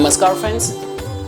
Namaskar friends,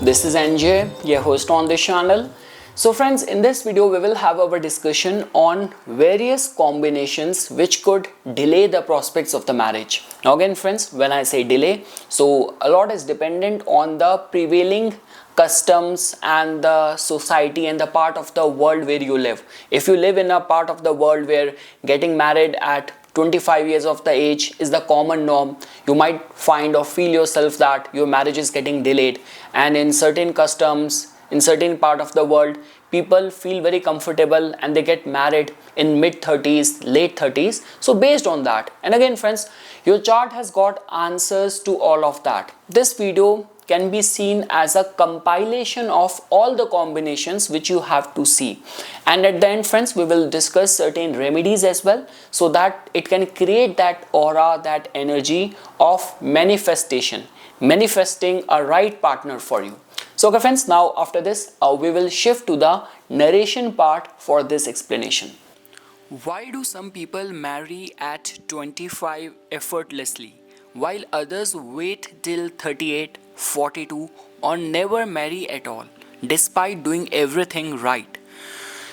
this is NJ, your host on this channel. So friends, in this video we will have our discussion on various combinations which could delay the prospects of the marriage. Now again friends, when I say delay, so a lot is dependent on the prevailing customs and the society and the part of the world where you live. If you live in a part of the world where getting married at 25 years of the age is the common norm, you might find or feel yourself that your marriage is getting delayed, and in certain customs in certain part of the world people feel very comfortable and they get married in mid 30s, late 30s. So based on that, and again friends, your chart has got answers to all of that. This video can be seen as a compilation of all the combinations which you have to see, and at the end friends we will discuss certain remedies as well, so that it can create that aura, that energy of manifestation, manifesting a right partner for you. So okay friends, now after this we will shift to the narration part for this explanation. Why do some people marry at 25 effortlessly while others wait till 38, 42 or never marry at all despite doing everything right?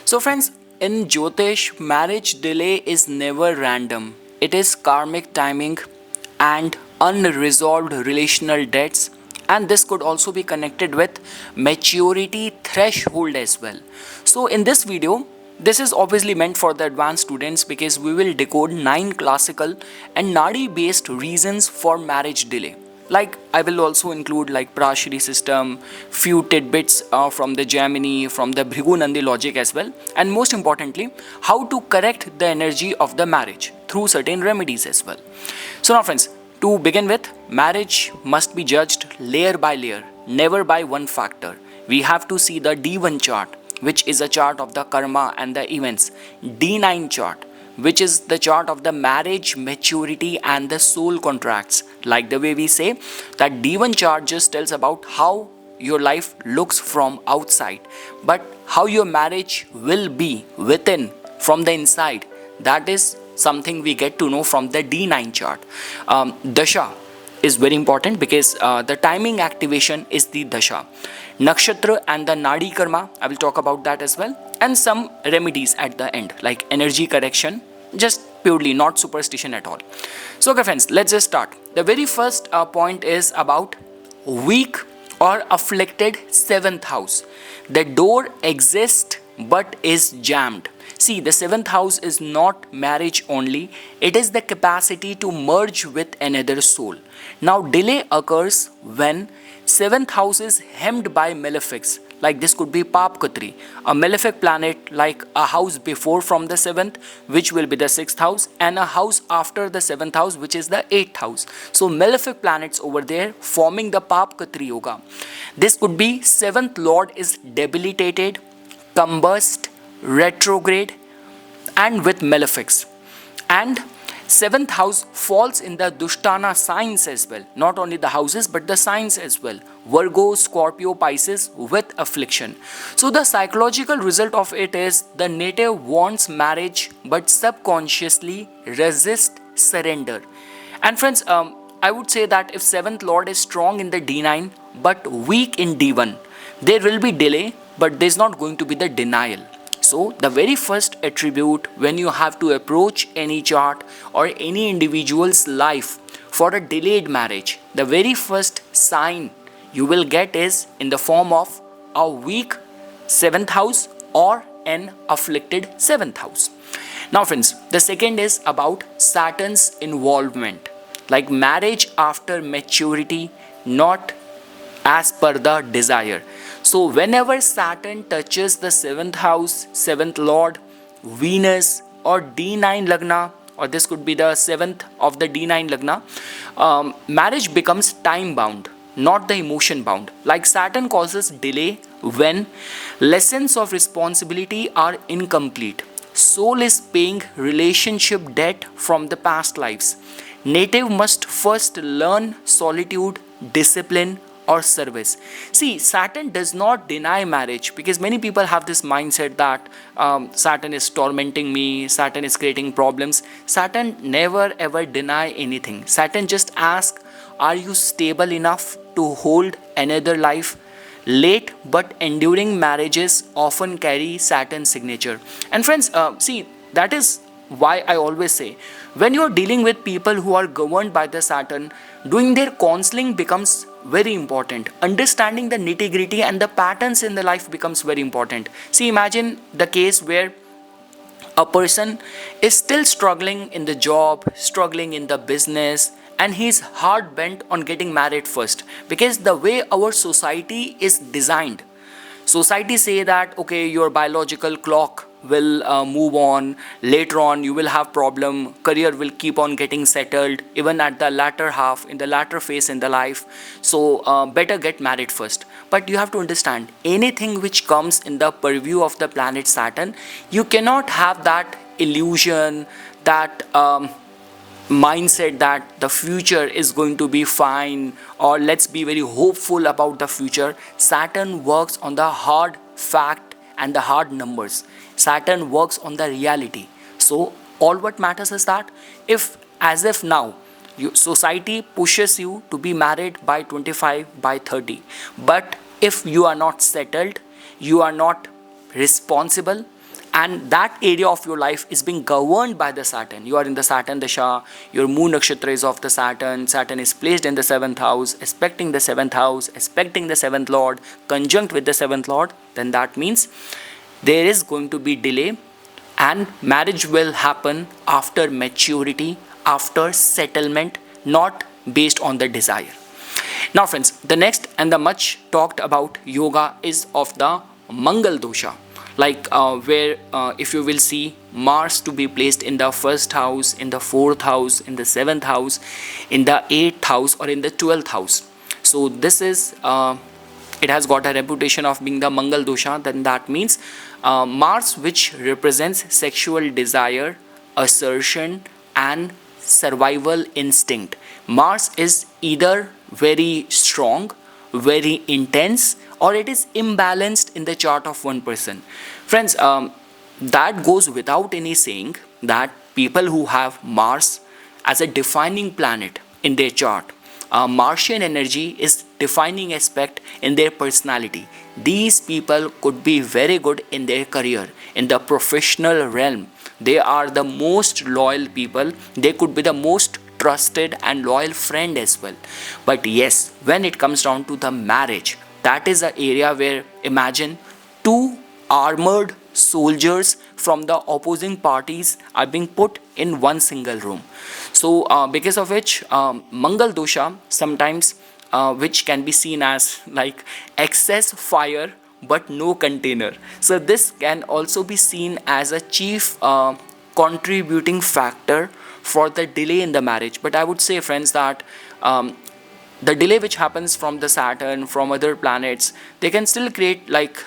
So friends, in Jyotish, marriage delay is never random. It is karmic timing and unresolved relational debts, and this could also be connected with maturity threshold as well. So in this video, this is obviously meant for the advanced students because we will decode 9 classical and Nadi based reasons for marriage delay. Like I will also include like Prashri system, few tidbits from the Gemini, from the Bhrigu Nandi logic as well, and most importantly, how to correct the energy of the marriage through certain remedies as well. So now friends, to begin with, marriage must be judged layer by layer, never by one factor. We have to see the D1 chart, which is a chart of the karma and the events, D9 chart, which is the chart of the marriage maturity and the soul contracts. Like the way we say that D1 chart just tells about how your life looks from outside, but how your marriage will be within from the inside, that is something we get to know from the D9 chart. Dasha is very important because the timing activation is the Dasha. Nakshatra and the Nadi karma, I will talk about that as well, and some remedies at the end like energy correction, just purely not superstition at all. So okay friends, let's just start. The very first point is about weak or afflicted 7th house. The door exists but is jammed. See, the 7th house is not marriage only, it is the capacity to merge with another soul. Now delay occurs when 7th house is hemmed by malefics, like this could be Papkatri, a malefic planet like a house before from the 7th, which will be the 6th house, and a house after the 7th house, which is the 8th house. So malefic planets over there forming the Papkatri yoga. This could be 7th lord is debilitated, combust, retrograde and with malefics, and 7th house falls in the Dushtana signs as well, not only the houses but the signs as well, Virgo, Scorpio, Pisces with affliction. So the psychological result of it is the native wants marriage but subconsciously resist surrender. And friends, I would say that if 7th lord is strong in the D9 but weak in D1, there will be delay, but there is not going to be the denial. So the very first attribute when you have to approach any chart or any individual's life for a delayed marriage, the very first sign you will get is in the form of a weak 7th house or an afflicted 7th house. Now friends, the second is about Saturn's involvement, like marriage after maturity, not as per the desire. So whenever Saturn touches the 7th house, 7th lord, Venus or D9 Lagna, or this could be the 7th of the D9 Lagna, marriage becomes time bound, not the emotion bound. Like Saturn causes delay when lessons of responsibility are incomplete. Soul is paying relationship debt from the past lives. Native must first learn solitude, discipline, or service. See, Saturn does not deny marriage because many people have this mindset that Saturn is tormenting me, Saturn is creating problems. Saturn never ever deny anything. Saturn just asks Are you stable enough to hold another life? Late but enduring marriages often carry Saturn signature. And friends, see, that is why I always say, when you are dealing with people who are governed by the Saturn, doing their counseling becomes very important. Understanding the nitty gritty and the patterns in the life becomes very important. See, imagine the case where a person is still struggling in the job, struggling in the business, and he's hard bent on getting married first, because the way our society is designed, society say that okay, your biological clock will move on, later on you will have problem, career will keep on getting settled even at the latter half, in the latter phase in the life, so better get married first. But you have to understand, anything which comes in the purview of the planet Saturn, you cannot have that illusion, that mindset that the future is going to be fine, or let's be very hopeful about the future. Saturn works on the hard fact and the hard numbers. Saturn works on the reality. So all what matters is that, if as if now society pushes you to be married by 25, by 30, but if you are not settled, you are not responsible, and that area of your life is being governed by the Saturn, you are in the Saturn Dasha, your moon nakshatra is of the Saturn, Saturn is placed in the 7th house, aspecting the 7th house, aspecting the 7th lord, conjunct with the 7th lord, then that means there is going to be delay, and marriage will happen after maturity, after settlement, not based on the desire. Now friends, the next and the much talked about yoga is of the Mangal dosha, like where if you will see Mars to be placed in the 1st house, in the 4th house, in the 7th house, in the 8th house, or in the 12th house. So this is it has got a reputation of being the Mangal dosha. Then that means Mars, which represents sexual desire, assertion and survival instinct. Mars is either very strong, very intense, or it is imbalanced in the chart of one person. Friends, that goes without any saying that people who have Mars as a defining planet in their chart, Martian energy is defining aspect in their personality. These people could be very good in their career, in the professional realm. They are the most loyal people. They could be the most trusted and loyal friend as well. But yes, when it comes down to the marriage, that is the area where, imagine, two armored soldiers from the opposing parties are being put in one single room. So because of which Mangal dosha sometimes which can be seen as like excess fire but no container. So this can also be seen as a chief contributing factor for the delay in the marriage. But I would say, friends, that the delay which happens from the Saturn, from other planets, they can still create like,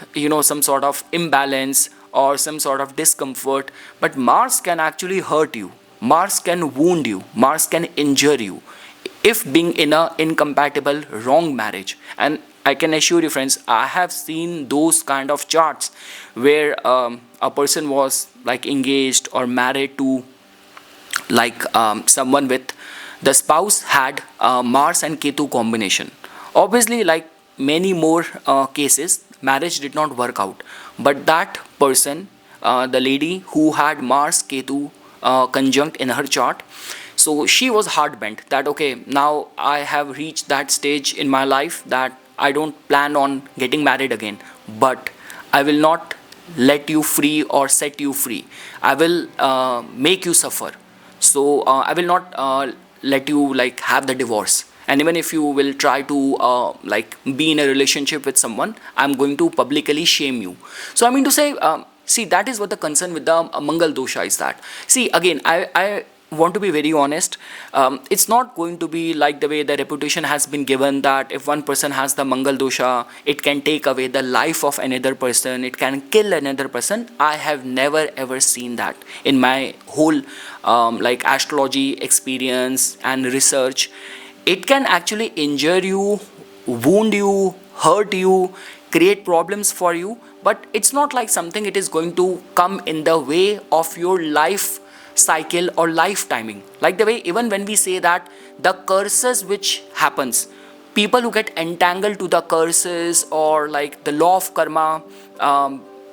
some sort of imbalance or some sort of discomfort. But Mars can actually hurt you. Mars can wound you. Mars can injure you if being in a incompatible wrong marriage. And I can assure you, friends, I have seen those kind of charts where a person was like engaged or married to like someone with the spouse had Mars and Ketu combination. Obviously, like many more cases, marriage did not work out. But that person, the lady who had Mars Ketu conjunct in her chart, so she was hard bent that okay, now I have reached that stage in my life that I don't plan on getting married again, but I will not let you free or set you free. I will make you suffer. So I will not let you like have the divorce. And even if you will try to like be in a relationship with someone, I'm going to publicly shame you. So I mean to say, see, that is what the concern with the Mangal dosha is. That, see, again, I want to be very honest. It's not going to be like the way the reputation has been given, that if one person has the Mangal dosha, it can take away the life of another person, it can kill another person. I have never ever seen that in my whole like astrology experience and research. It can actually injure you, wound you, hurt you, create problems for you, but it's not like something it is going to come in the way of your life cycle or life timing. Like the way even when we say that the curses which happens, people who get entangled to the curses or like the law of karma,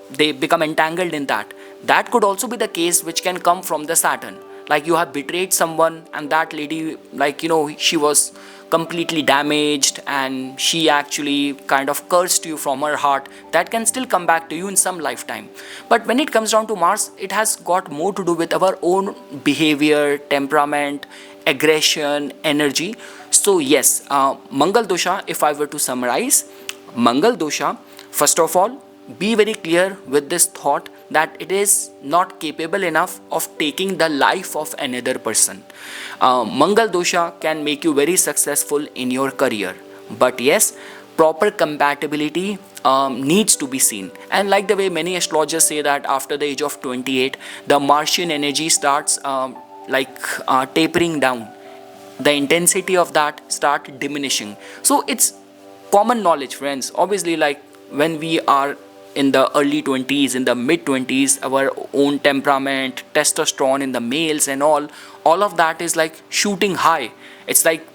they become entangled in that. That could also be the case which can come from the Saturn. Like you have betrayed someone and that lady, like she was completely damaged and she actually kind of cursed you from her heart. That can still come back to you in some lifetime. But when it comes down to Mars, it has got more to do with our own behavior, temperament, aggression, energy. So yes, Mangal dosha, if I were to summarize, Mangal dosha, first of all, be very clear with this thought that it is not capable enough of taking the life of another person. Mangal dosha can make you very successful in your career, but yes, proper compatibility needs to be seen. And like the way many astrologers say that after the age of 28, the Martian energy starts tapering down. The intensity of that start diminishing. So it's common knowledge, friends. Obviously, like when we are in the early 20s, in the mid 20s, our own temperament, testosterone in the males and all of that is like shooting high. It's like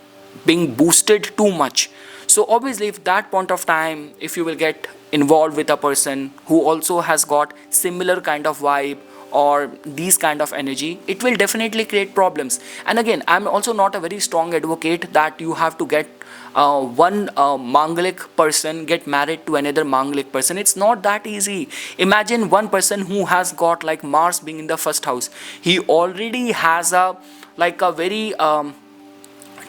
being boosted too much. So obviously, if that point of time, if you will get involved with a person who also has got similar kind of vibe or these kind of energy, it will definitely create problems. And again, I'm also not a very strong advocate that you have to get one Mangalic person get married to another Mangalic person. It's not that easy. Imagine one person who has got like Mars being in the first house. He already has a very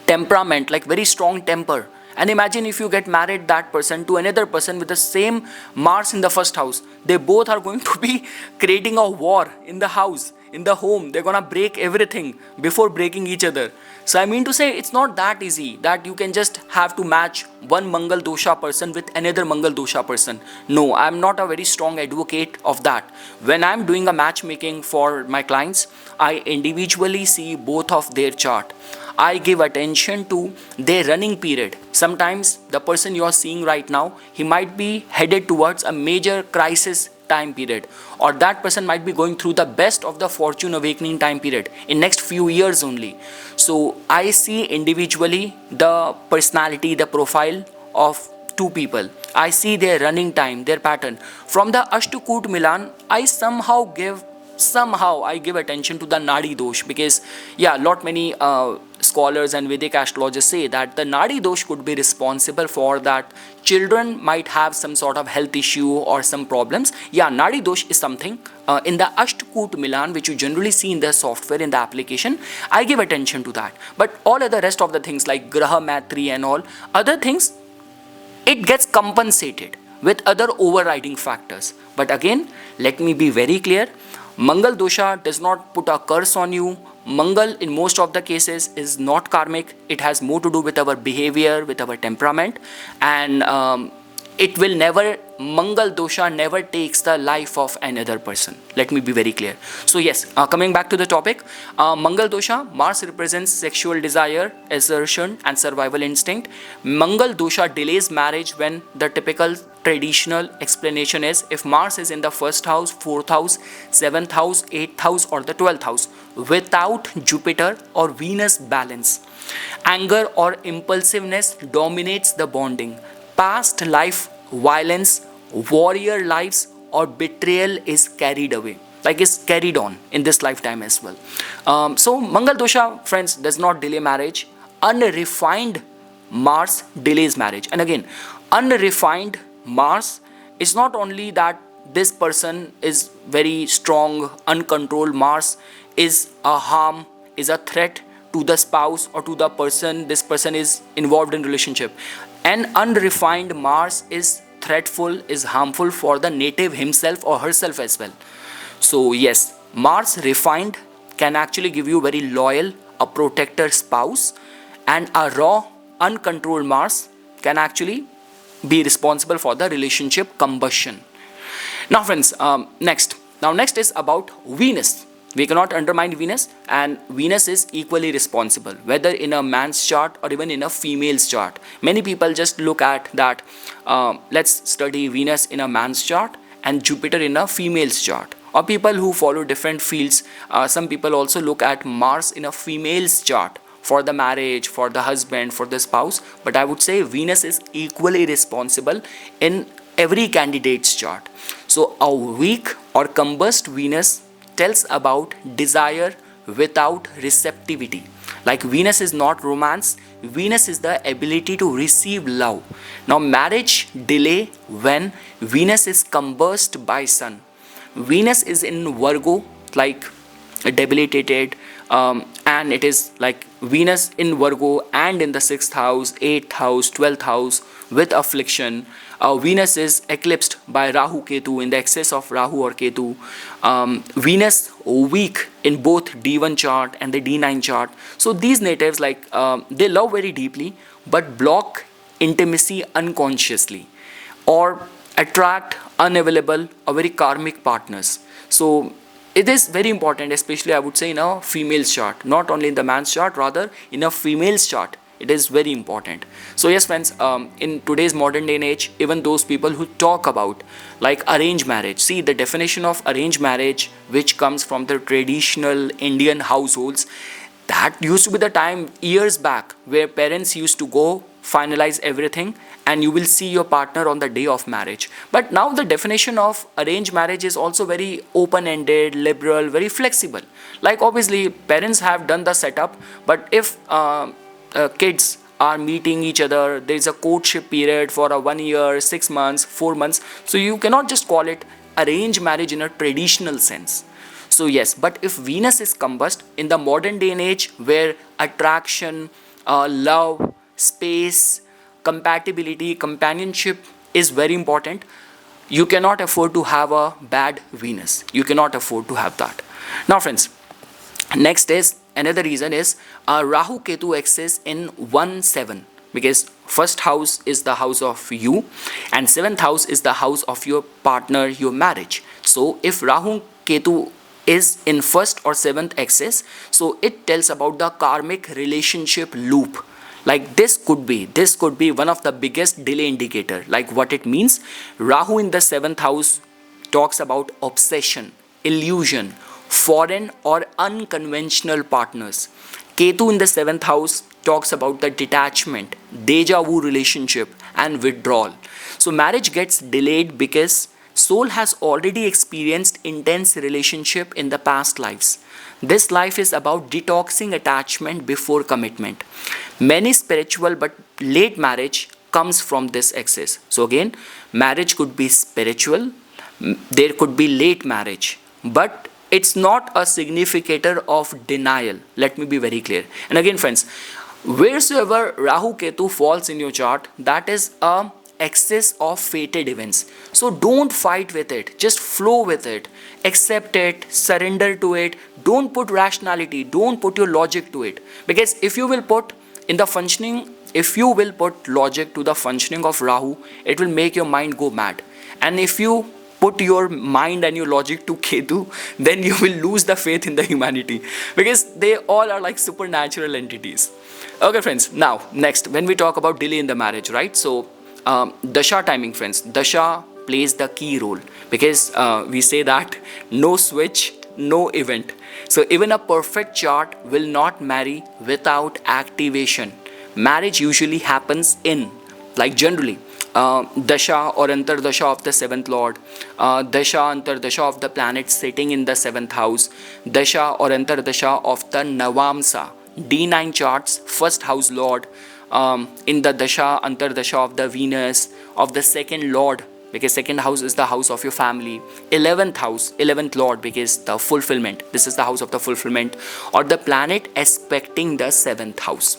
temperament, like very strong temper. And imagine if you get married that person to another person with the same Mars in the first house. They both are going to be creating a war in the house, in the home. They're gonna break everything before breaking each other. So I mean to say, it's not that easy that you can just have to match one Mangal dosha person with another Mangal dosha person. No, I'm not a very strong advocate of that. When I'm doing a matchmaking for my clients, I individually see both of their chart. I give attention to their running period. Sometimes the person you are seeing right now, he might be headed towards a major crisis time period, or that person might be going through the best of the fortune awakening time period in next few years only. So I see individually the personality, the profile of two people. I see their running time, their pattern. From the Ashtakut Milan, I somehow give attention to the Nadi dosh, because lot many scholars and Vedic astrologers say that the Nadi dosh could be responsible for that children might have some sort of health issue or some problems. Nadi dosh is something in the Ashtakut Milan which you generally see in the software, in the application. I give attention to that. But all other rest of the things like Graha Matri and all other things, it gets compensated with other overriding factors. But again, let me be very clear. Mangal dosha does not put a curse on you. Mangal in most of the cases is not karmic. It has more to do with our behavior, with our temperament, and it will never, Mangal dosha never takes the life of another person. Let me be very clear. So yes, coming back to the topic, Mangal dosha, Mars represents sexual desire, assertion and survival instinct. Mangal dosha delays marriage when the typical traditional explanation is if Mars is in the first house, fourth house, seventh house, eighth house or the 12th house without Jupiter or Venus balance. Anger or impulsiveness dominates the bonding. Past life violence, warrior lives or betrayal is carried away, like is carried on in this lifetime as well. So Mangal dosha, friends, does not delay marriage. Unrefined Mars delays marriage. And again, unrefined Mars is not only that this person is very strong, uncontrolled. Mars is a harm, is a threat to the spouse or to the person this person is involved in relationship. An unrefined Mars is threatful, is harmful for the native himself or herself as well. So yes, Mars refined can actually give you very loyal, a protector spouse, and a raw, uncontrolled Mars can actually be responsible for the relationship combustion. Now friends, next is about Venus. We cannot undermine Venus, and Venus is equally responsible, whether in a man's chart or even in a female's chart. Many people just look at that, let's study Venus in a man's chart and Jupiter in a female's chart. or people who follow different fields, some people also look at Mars in a female's chart for the marriage, for the husband, for the spouse. But I would say Venus is equally responsible in every candidate's chart. So a weak or combust Venus tells about desire without receptivity. Like Venus is not romance, Venus is the ability to receive love. Now marriage delay when Venus is combust by Sun. Venus is in Virgo, like debilitated, and it is like Venus in Virgo and in the 6th house, 8th house, 12th house with affliction. Venus is eclipsed by Rahu Ketu, in the excess of Rahu or Ketu. Venus weak in both D1 chart and the D9 chart. So these natives, like they love very deeply but block intimacy unconsciously, or attract unavailable or very karmic partners. So it is very important, especially I would say in a female's chart, not only in the man's chart, rather in a female's chart. It is very important. So yes friends, in today's modern day and age, even those people who talk about like arranged marriage, see the definition of arranged marriage which comes from the traditional Indian households, that used to be the time years back where parents used to go finalize everything and you will see your partner on the day of marriage. But now the definition of arranged marriage is also very open-ended, liberal, very flexible. Like obviously parents have done the setup, but if kids are meeting each other, there is a courtship period for a 1 year, 6 months, 4 months, so you cannot just call it arranged marriage in a traditional sense. So yes, but if Venus is combust in the modern day and age where attraction, love, space, compatibility, companionship is very important, you cannot afford to have a bad Venus. You cannot afford to have that. Now friends, next is another reason is Rahu Ketu axis in 1-7, because first house is the house of you and 7th house is the house of your partner, your marriage. So if Rahu Ketu is in 1st or 7th axis, so it tells about the karmic relationship loop. Like this could be one of the biggest delay indicator. Like what it means, Rahu in the 7th house talks about obsession, illusion, foreign or unconventional partners. Ketu in the 7th house talks about the detachment, deja vu relationship and withdrawal. So marriage gets delayed because soul has already experienced intense relationship in the past lives. This life is about detoxing attachment before commitment. Many spiritual but late marriage comes from this axis. So again, marriage could be spiritual, there could be late marriage, but it's not a significator of denial. Let me be very clear. And again friends, wheresoever Rahu Ketu falls in your chart, that is a excess of fated events. So don't fight with it, just flow with it, accept it, surrender to it. Don't put rationality, don't put your logic to it, because if you will put logic to the functioning of Rahu, it will make your mind go mad. And if you put your mind and your logic to Ketu, then you will lose the faith in the humanity, because they all are like supernatural entities. Okay friends, now next, when we talk about delay in the marriage, right? So Dasha timing friends, Dasha plays the key role, because we say that no switch, no event. So even a perfect chart will not marry without activation. Marriage usually happens in, like generally, Dasha or Antardasha of the 7th Lord, Dasha Antardasha of the planet sitting in the 7th house, Dasha or Antardasha of the Navamsa, D9 charts, 1st house Lord, in the Dasha Antardasha of the Venus, of the 2nd Lord, because 2nd house is the house of your family, 11th house, 11th Lord, because the fulfillment, this is the house of the fulfillment, or the planet aspecting the 7th house.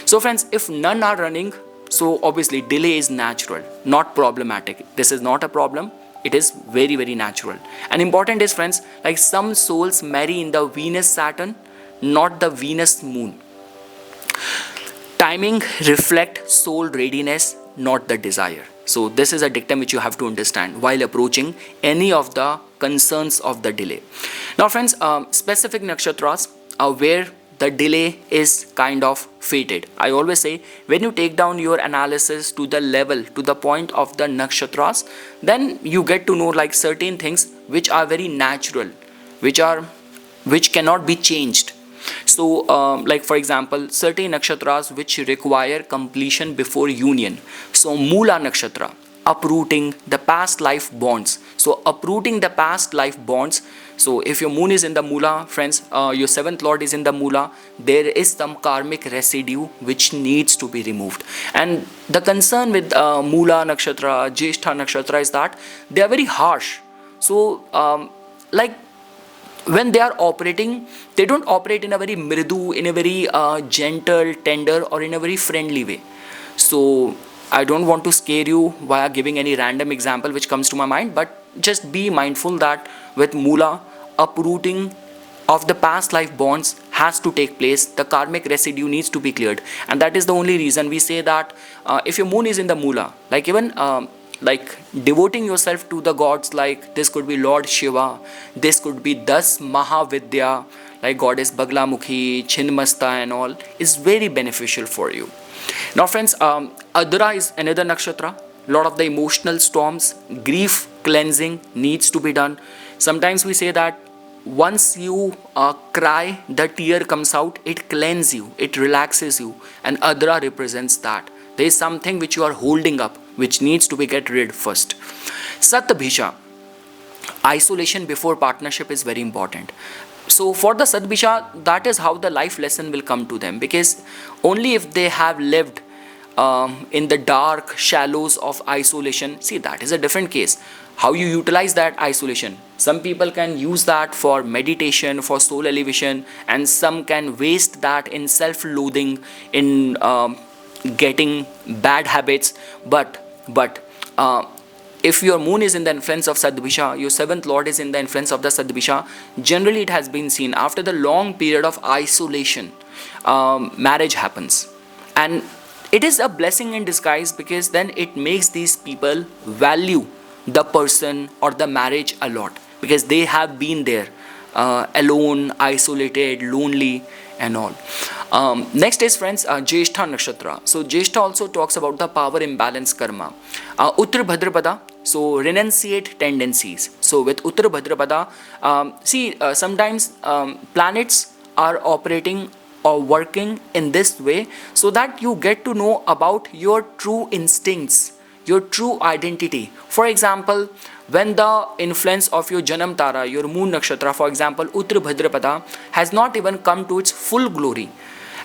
So friends, if none are running, so obviously delay is natural, not problematic. This is not a problem, it is very, very natural. And important is friends, like some souls marry in the Venus Saturn, not the Venus Moon. Timing reflect soul readiness, not the desire. So this is a dictum which you have to understand while approaching any of the concerns of the delay. Now friends, specific nakshatras where the delay is kind of fated. I always say, when you take down your analysis to the level, to the point of the nakshatras, then you get to know like certain things which are very natural, which cannot be changed. So like for example, certain nakshatras which require completion before union. So Mula nakshatra, uprooting the past life bonds. So uprooting the past life bonds. So if your moon is in the Mula, friends, your seventh lord is in the Mula, there is some karmic residue which needs to be removed. And the concern with Mula nakshatra, Jyeshtha nakshatra is that they are very harsh. So like when they are operating, they don't operate in a very mridu, in a very gentle, tender, or in a very friendly way. So I don't want to scare you via giving any random example which comes to my mind, but just be mindful that with Mula, uprooting of the past life bonds has to take place. The karmic residue needs to be cleared, and that is the only reason we say that if your moon is in the Mula, like even like devoting yourself to the gods, like this could be Lord Shiva, this could be Das Mahavidya, like goddess Baglamukhi, Chinmasta and all, is very beneficial for you. Now friends, Adra is another nakshatra. Lot of the emotional storms, grief cleansing needs to be done. Sometimes we say that once you cry, the tear comes out, it cleanses you, it relaxes you, and Adra represents that. There is something which you are holding up, which needs to be get rid first. Satbhisha, isolation before partnership is very important. So for the Satbhisha, that is how the life lesson will come to them, because only if they have lived in the dark shallows of isolation, see, that is a different case. How you utilize that isolation. Some people can use that for meditation, for soul elevation, and some can waste that in self-loathing, in getting bad habits. But if your moon is in the influence of Sadbhisha, your seventh lord is in the influence of the Sadbhisha, generally it has been seen after the long period of isolation, marriage happens. And it is a blessing in disguise, because then it makes these people value the person or the marriage a lot, because they have been there alone, isolated, lonely and all. Next is friends, Jyeshtha nakshatra. So Jyeshtha also talks about the power imbalance karma. Uttar Bhadrapada, so renunciate tendencies. So with Uttar Bhadrapada, sometimes planets are operating or working in this way, so that you get to know about your true instincts, your true identity. For example, when the influence of your Janam Tara, your moon nakshatra, for example, Uttar Bhadrapada, has not even come to its full glory,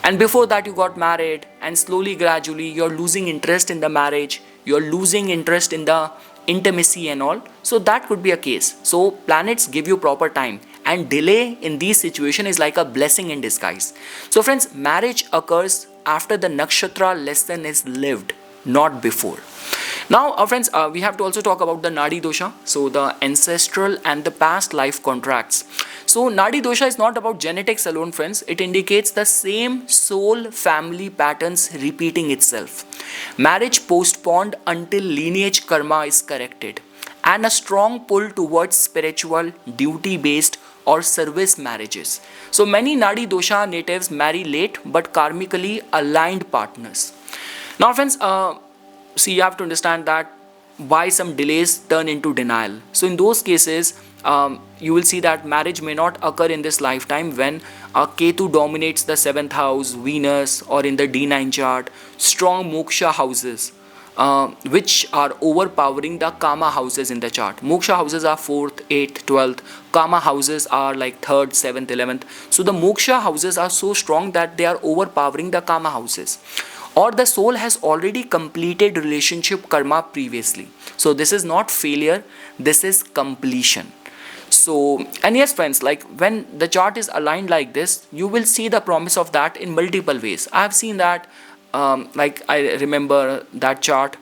and before that you got married, and slowly, gradually, you're losing interest in the marriage, you're losing interest in the intimacy and all, so that could be a case. So planets give you proper time, and delay in these situations is like a blessing in disguise. So friends, marriage occurs after the nakshatra lesson is lived, not before. Now friends, we have to also talk about the Nadi dosha, so the ancestral and the past life contracts. So Nadi dosha is not about genetics alone, friends. It indicates the same soul family patterns repeating itself. Marriage postponed until lineage karma is corrected, and a strong pull towards spiritual, duty-based or service marriages. So many Nadi dosha natives marry late but karmically aligned partners. Now friends, see, you have to understand that why some delays turn into denial. So in those cases, you will see that marriage may not occur in this lifetime when Ketu dominates the 7th house, Venus, or in the D9 chart, strong moksha houses, which are overpowering the Kama houses in the chart. Moksha houses are 4th, 8th, 12th. Kama houses are like 3rd, 7th, 11th. So the moksha houses are so strong that they are overpowering the Kama houses. Or the soul has already completed relationship karma previously. So this is not failure, this is completion. So, and yes friends, like when the chart is aligned like this, you will see the promise of that in multiple ways. I have seen that, like I remember that chart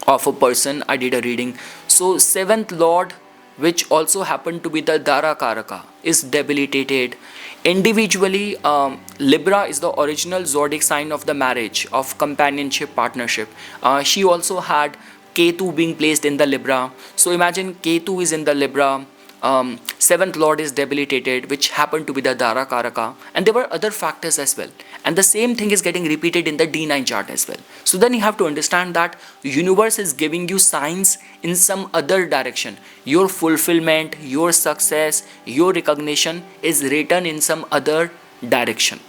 of a person, I did a reading. So 7th lord, which also happened to be the Dara Karaka, is debilitated. Individually, Libra is the original zodiac sign of the marriage, of companionship, partnership. She also had Ketu being placed in the Libra. So imagine Ketu is in the Libra, Seventh lord is debilitated, which happened to be the Dara Karaka, and there were other factors as well. And the same thing is getting repeated in the D9 chart as well. So then you have to understand that universe is giving you signs in some other direction. Your fulfillment, your success, your recognition is written in some other direction.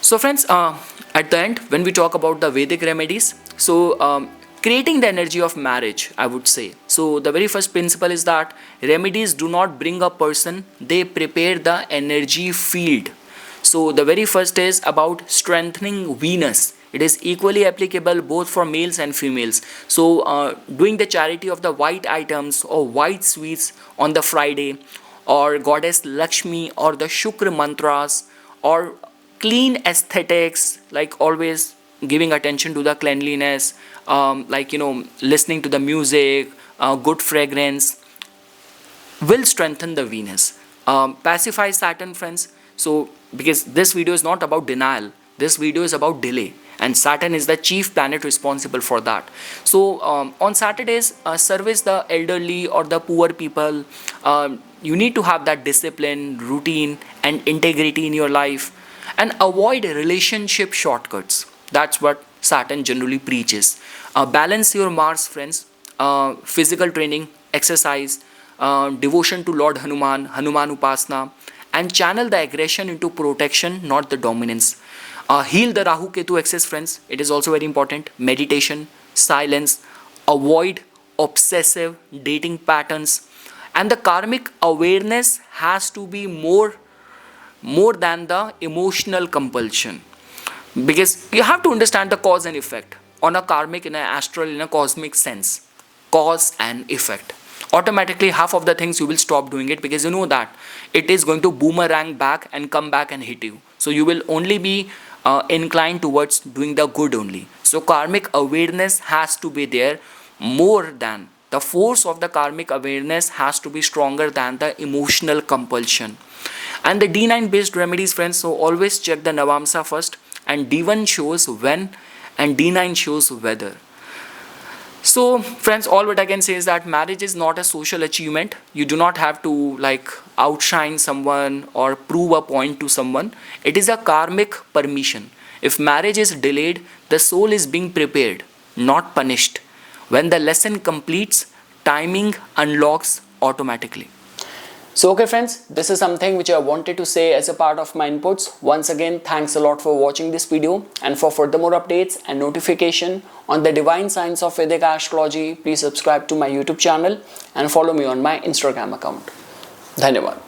So friends, at the end, when we talk about the Vedic remedies, so creating the energy of marriage, I would say. So the very first principle is that remedies do not bring a person, they prepare the energy field. So the very first is about strengthening Venus. It is equally applicable both for males and females. So doing the charity of the white items or white sweets on the Friday, or goddess Lakshmi, or the Shukra mantras, or clean aesthetics, like always giving attention to the cleanliness, listening to the music, good fragrance will strengthen the Venus. Pacify Saturn, friends. So because this video is not about denial, this video is about delay, and Saturn is the chief planet responsible for that. So on Saturdays, service the elderly or the poor people. You need to have that discipline, routine, and integrity in your life, and avoid relationship shortcuts. That's what Saturn generally preaches. Balance your Mars, friends. Physical training, exercise, devotion to Lord Hanuman, Hanuman Upasana, and channel the aggression into protection, not the dominance. Heal the Rahu Ketu excess, friends. It is also very important. Meditation, silence, avoid obsessive dating patterns, and the karmic awareness has to be more than the emotional compulsion, because you have to understand the cause and effect on a karmic, in an astral, in a cosmic sense. Cause and effect, automatically half of the things you will stop doing it, because you know that it is going to boomerang back and come back and hit you. So you will only be inclined towards doing the good only. So karmic awareness has to be there, more than the force of the karmic awareness has to be stronger than the emotional compulsion. And the D9 based remedies, friends, so always check the Navamsa first, and D1 shows when and D9 shows whether. So friends, all what I can say is that marriage is not a social achievement. You do not have to outshine someone or prove a point to someone. It is a karmic permission. If marriage is delayed, the soul is being prepared, not punished. When the lesson completes, timing unlocks automatically. So okay friends, this is something which I wanted to say as a part of my inputs. Once again, thanks a lot for watching this video, and for further more updates and notification on the divine science of Vedic Astrology, please subscribe to my YouTube channel and follow me on my Instagram account. Dhanyavad.